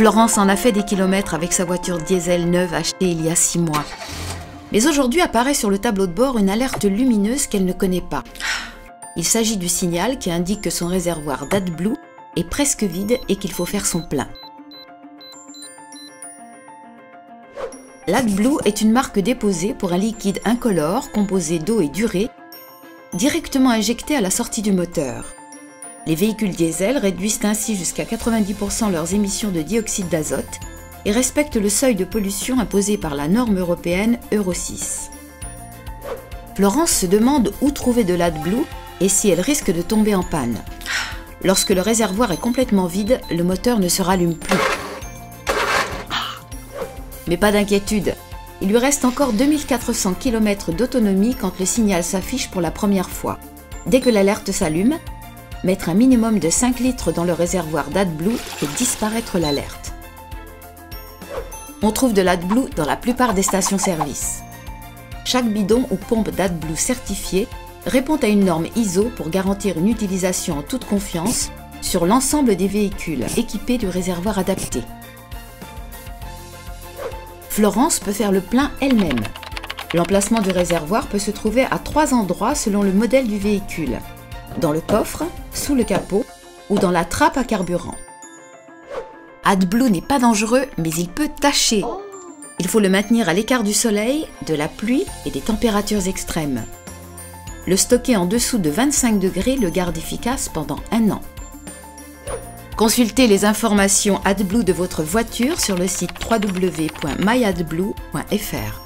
Florence en a fait des kilomètres avec sa voiture diesel neuve achetée il y a 6 mois. Mais aujourd'hui apparaît sur le tableau de bord une alerte lumineuse qu'elle ne connaît pas. Il s'agit du signal qui indique que son réservoir d'AdBlue est presque vide et qu'il faut faire son plein. L'AdBlue est une marque déposée pour un liquide incolore composé d'eau et d'urée, directement injecté à la sortie du moteur. Les véhicules diesel réduisent ainsi jusqu'à 90% leurs émissions de dioxyde d'azote et respectent le seuil de pollution imposé par la norme européenne Euro 6. Florence se demande où trouver de l'AdBlue et si elle risque de tomber en panne. Lorsque le réservoir est complètement vide, le moteur ne se rallume plus. Mais pas d'inquiétude, il lui reste encore 2400 km d'autonomie quand le signal s'affiche pour la première fois. Dès que l'alerte s'allume, mettre un minimum de 5 litres dans le réservoir d'AdBlue et disparaître l'alerte. On trouve de l'AdBlue dans la plupart des stations-service. Chaque bidon ou pompe d'AdBlue certifiée répond à une norme ISO pour garantir une utilisation en toute confiance sur l'ensemble des véhicules équipés du réservoir adapté. Florence peut faire le plein elle-même. L'emplacement du réservoir peut se trouver à 3 endroits selon le modèle du véhicule: dans le coffre, sous le capot ou dans la trappe à carburant. AdBlue n'est pas dangereux, mais il peut tacher. Il faut le maintenir à l'écart du soleil, de la pluie et des températures extrêmes. Le stocker en dessous de 25 degrés le garde efficace pendant 1 an. Consultez les informations AdBlue de votre voiture sur le site www.myadblue.fr.